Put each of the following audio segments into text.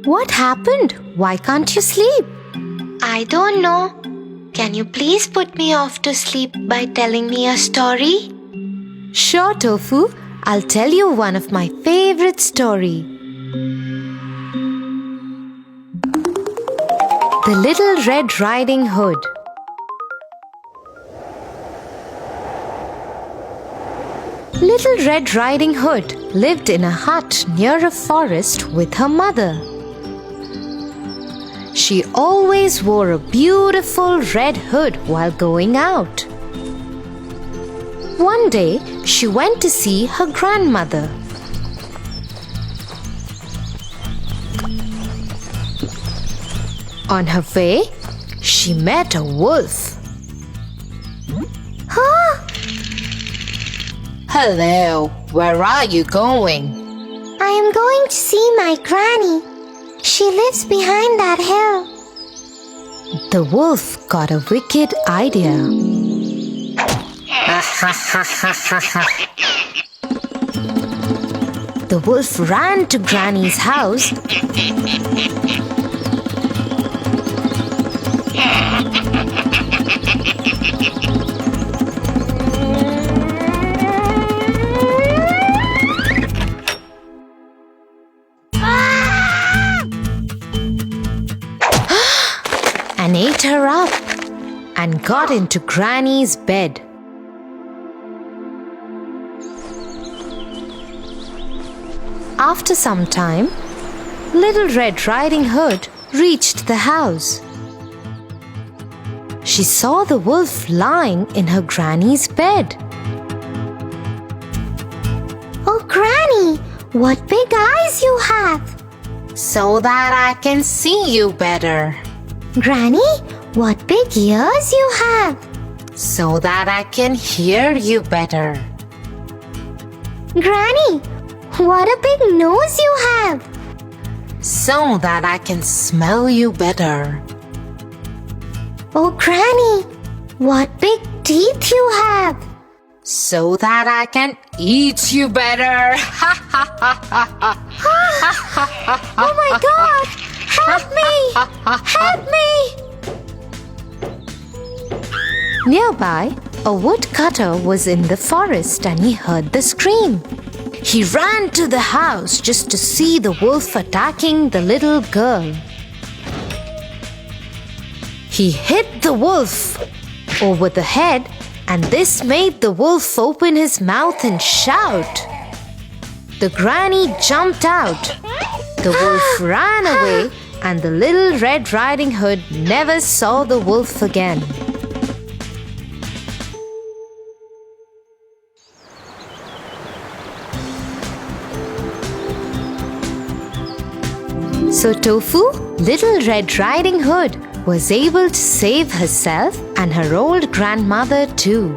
What happened? Why can't you sleep? I don't know. Can you please put me off to sleep by telling me a story? Sure, Tofu. I'll tell you one of my favorite story. The Little Red Riding Hood. Little Red Riding Hood lived in a hut near a forest with her mother. She always wore a beautiful red hood while going out. One day, she went to see her grandmother. On her way, she met a wolf. Hello, where are you going? I am going to see my granny. She lives behind that hill. The wolf got a wicked idea. The wolf ran to Granny's house and ate her up and got into Granny's bed. After some time, Little Red Riding Hood reached the house. She saw the wolf lying in her granny's bed. Oh, Granny, what big eyes you have! So that I can see you better. Granny, what big ears you have! So that I can hear you better. Granny, what a big nose you have! So that I can smell you better. Oh, Granny, what big teeth you have! So that I can eat you better. Oh my God! Help me! Help me! Nearby, a woodcutter was in the forest and he heard the scream. He ran to the house just to see the wolf attacking the little girl. He hit the wolf over the head, and this made the wolf open his mouth and shout. The granny jumped out. The wolf ran away, and the Little Red Riding Hood never saw the wolf again. So Tofu, Little Red Riding Hood, was able to save herself and her old grandmother too.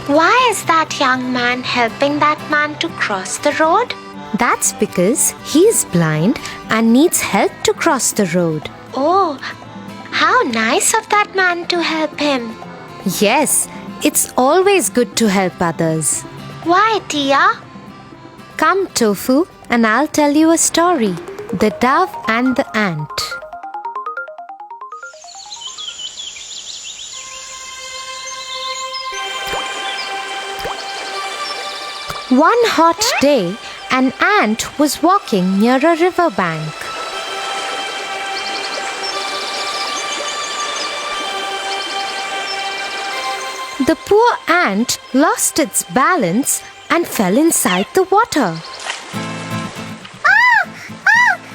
Why is that young man helping that man to cross the road? That's because he's blind and needs help to cross the road. Oh, how nice of that man to help him. Yes, it's always good to help others. Why, Tia? Come, Tofu, and I'll tell you a story. The Dove and the Ant. One hot day, an ant was walking near a riverbank. The poor ant lost its balance and fell inside the water.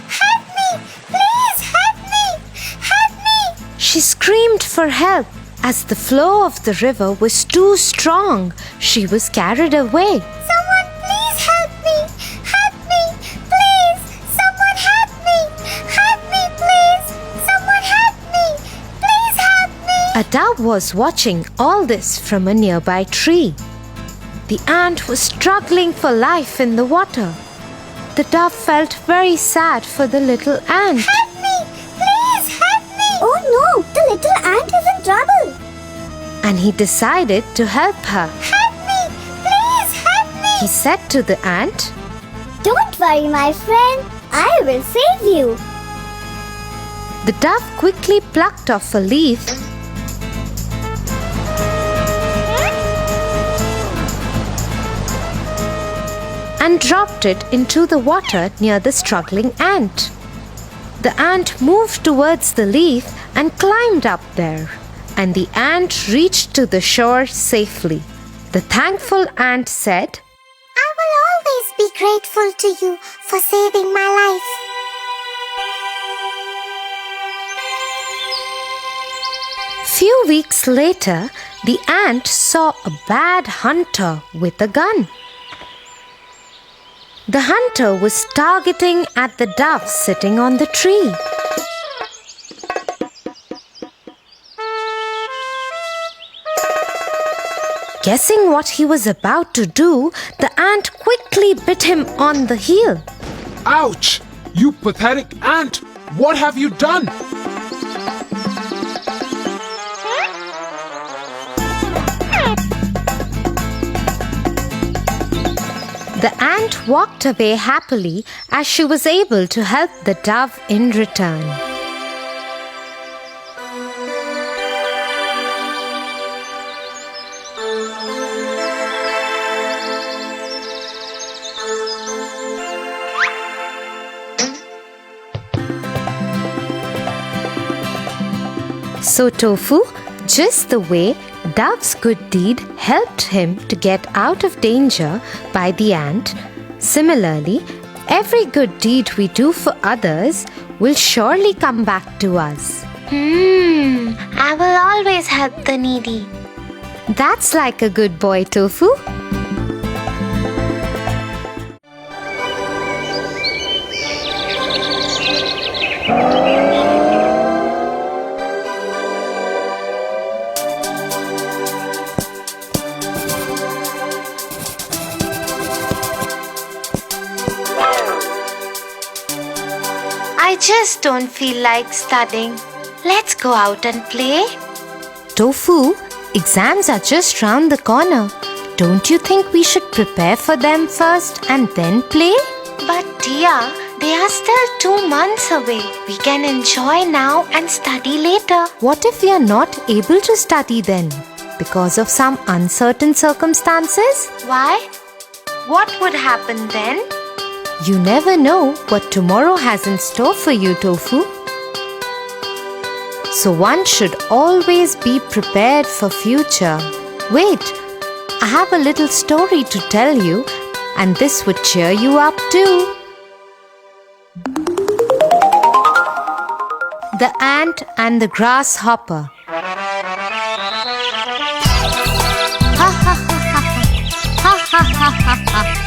Help me! Please help me! Help me! She screamed for help. As the flow of the river was too strong, she was carried away. Someone please help me! Help me! Please! Someone help me! Help me, please! Someone A dove was watching all this from a nearby tree. The ant was struggling for life in the water. The dove felt very sad for the little ant. Help me! Please help me! Oh no! The little ant is in trouble! And he decided to help her. Help me! Please help me! He said to the ant, Don't worry, my friend. I will save you. The dove quickly plucked off a leaf and dropped it into the water near the struggling ant. The ant moved towards the leaf and climbed up there, and the ant reached to the shore safely. The thankful ant said, I will always be grateful to you for saving my life. Few weeks later, the ant saw a bad hunter with a gun. The hunter was targeting at the dove sitting on the tree. Guessing what he was about to do, the ant quickly bit him on the heel. Ouch! You pathetic ant! What have you done? The ant walked away happily as she was able to help the dove in return. So Tofu, just the way Dove's good deed helped him to get out of danger by the ant, similarly, every good deed we do for others will surely come back to us. I will always help the needy. That's like a good boy, Tofu. I just don't feel like studying. Let's go out and play. Tofu, exams are just round the corner. Don't you think we should prepare for them first and then play? But dear, they are still 2 months away. We can enjoy now and study later. What if we are not able to study then? Because of some uncertain circumstances? Why? What would happen then? You never know what tomorrow has in store for you, Tofu. So one should always be prepared for future. Wait, I have a little story to tell you, and this would cheer you up too. The Ant and the Grasshopper. Ha ha ha ha ha ha ha ha ha.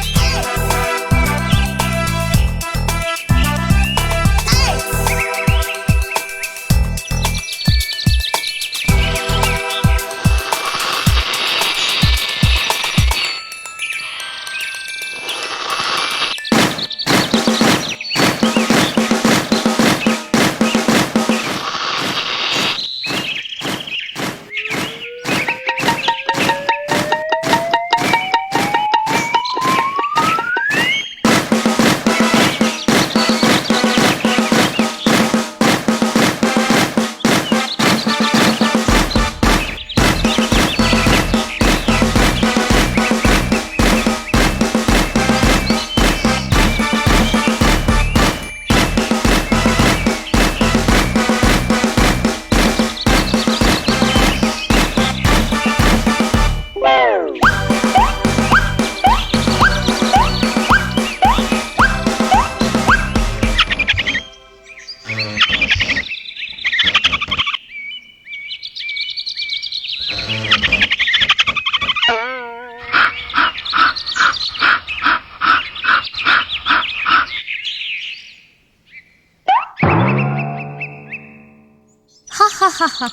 Ha ha ha ha.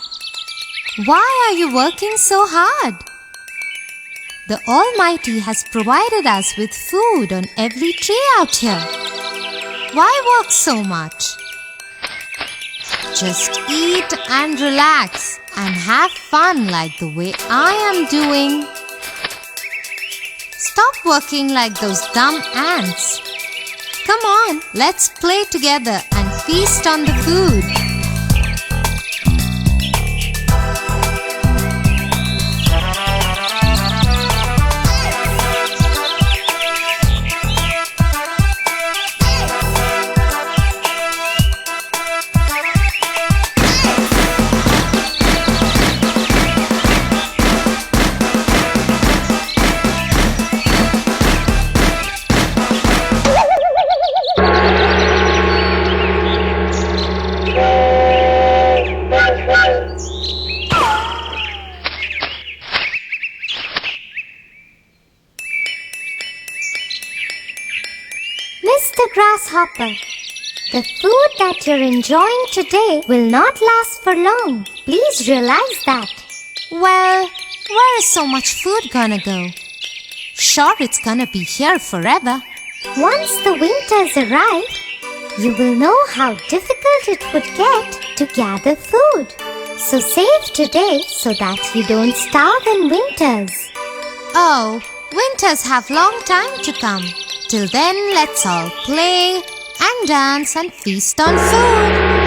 Why are you working so hard? The Almighty has provided us with food on every tree out here. Why work so much? Just eat and relax and have fun like the way I am doing. Stop working like those dumb ants. Come on, let's play together and feast on the food. Mr. Grasshopper, the food that you're enjoying today will not last for long. Please realize that. Well, where is so much food gonna go? Sure, it's gonna be here forever. Once the winters arrive, you will know how difficult it would get to gather food. So save today so that you don't starve in winters. Oh, winters have long time to come. Till then, let's all play and dance and feast on food.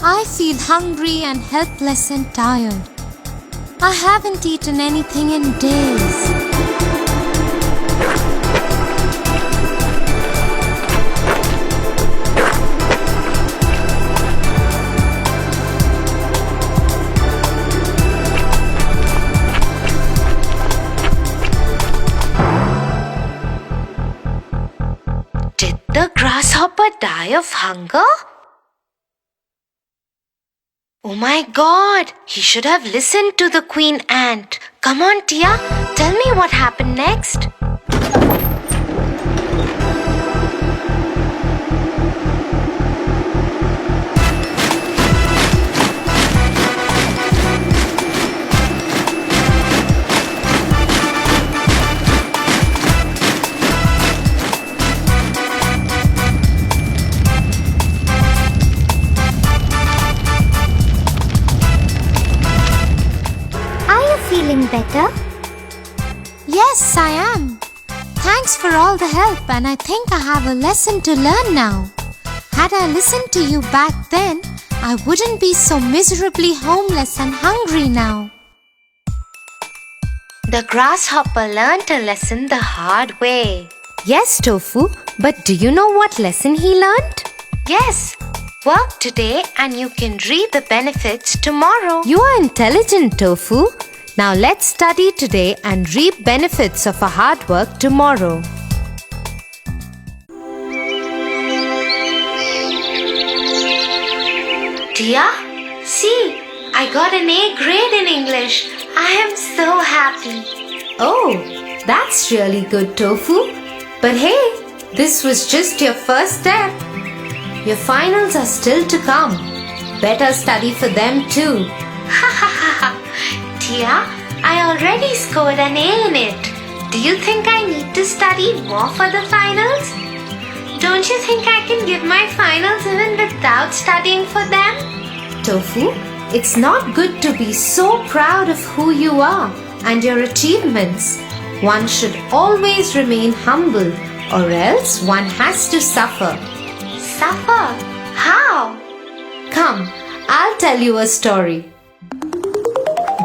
I feel hungry and helpless and tired. I haven't eaten anything in days. Did the grasshopper die of hunger? Oh my God, he should have listened to the queen ant. Come on, Tia, tell me what happened next. Feeling better? Yes, I am. Thanks for all the help, and I think I have a lesson to learn now. Had I listened to you back then, I wouldn't be so miserably homeless and hungry now. The grasshopper learned a lesson the hard way. Yes, Tofu, but do you know what lesson he learned? Yes, work today and you can reap the benefits tomorrow. You are intelligent, Tofu. Now let's study today and reap benefits of our hard work tomorrow. Tia, see, I got an A grade in English. I am so happy. Oh, that's really good, Tofu. But hey, this was just your first step. Your finals are still to come. Better study for them too. Ha ha ha ha. Tia, I already scored an A in it. Do you think I need to study more for the finals? Don't you think I can give my finals even without studying for them? Tofu, it's not good to be so proud of who you are and your achievements. One should always remain humble, or else one has to suffer. Suffer? How? Come, I'll tell you a story.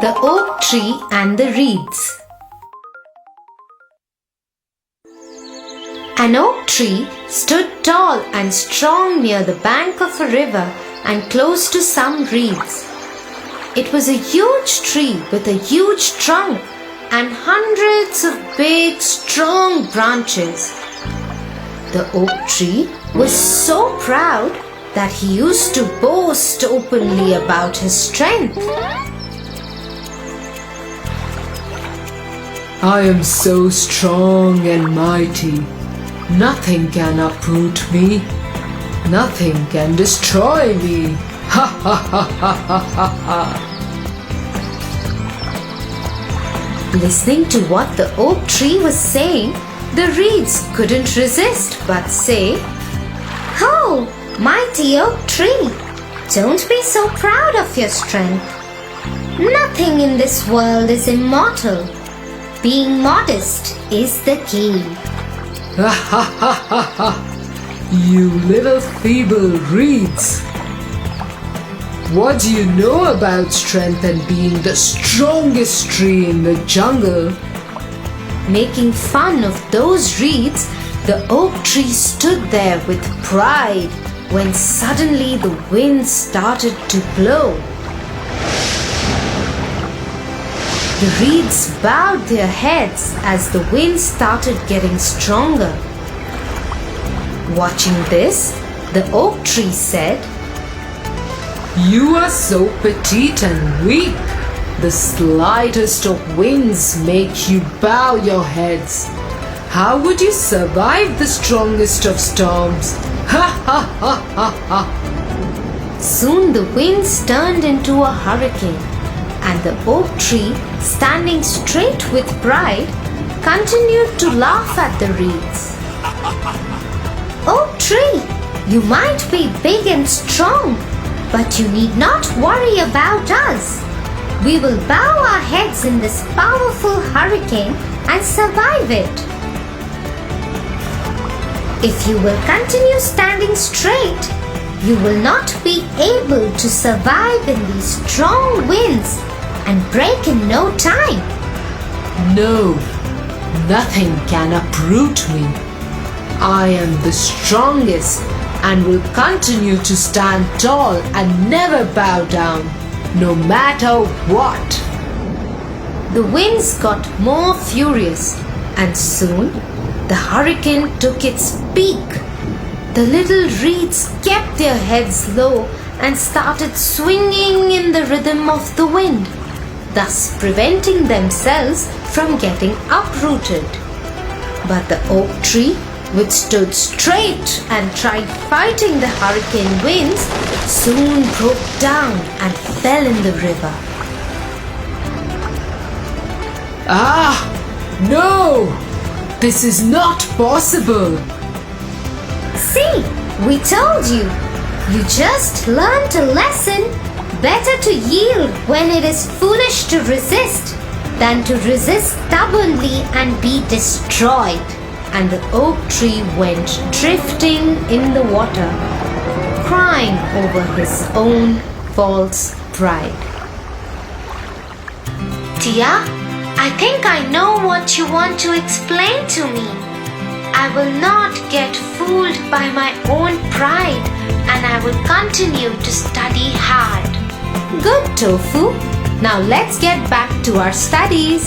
The Oak Tree and the Reeds. An oak tree stood tall and strong near the bank of a river and close to some reeds. It was a huge tree with a huge trunk and hundreds of big, strong branches. The oak tree was so proud that he used to boast openly about his strength. I am so strong and mighty. Nothing can uproot me. Nothing can destroy me. Ha ha ha ha ha ha ha. Listening to what the oak tree was saying, the reeds couldn't resist but say, "Oh, mighty oak tree, don't be so proud of your strength. Nothing in this world is immortal. Being modest is the key." Ha ha ha ha ha. You little feeble reeds. What do you know about strength and being the strongest tree in the jungle? Making fun of those reeds, the oak tree stood there with pride when suddenly the wind started to blow. The reeds bowed their heads as the wind started getting stronger. Watching this, the oak tree said, You are so petite and weak. The slightest of winds make you bow your heads. How would you survive the strongest of storms? Ha ha ha ha ha. Soon the winds turned into a hurricane, and the oak tree, standing straight with pride, continued to laugh at the reeds. "Oak tree, you might be big and strong, but you need not worry about us. We will bow our heads in this powerful hurricane and survive it. If you will continue standing straight, you will not be able to survive in these strong winds and break in no time." No, nothing can uproot me. I am the strongest and will continue to stand tall and never bow down, no matter what. The winds got more furious, and soon the hurricane took its peak. The little reeds kept their heads low and started swinging in the rhythm of the wind, thus preventing themselves from getting uprooted. But the oak tree, which stood straight and tried fighting the hurricane winds, soon broke down and fell in the river. Ah, no! This is not possible. See, we told you. You just learned a lesson. Better to yield when it is foolish to resist than to resist stubbornly and be destroyed. And the oak tree went drifting in the water, crying over his own false pride. Tia, I think I know what you want to explain to me. I will not get fooled by my own pride, and I will continue to study hard. Good, Tofu. Now let's get back to our studies.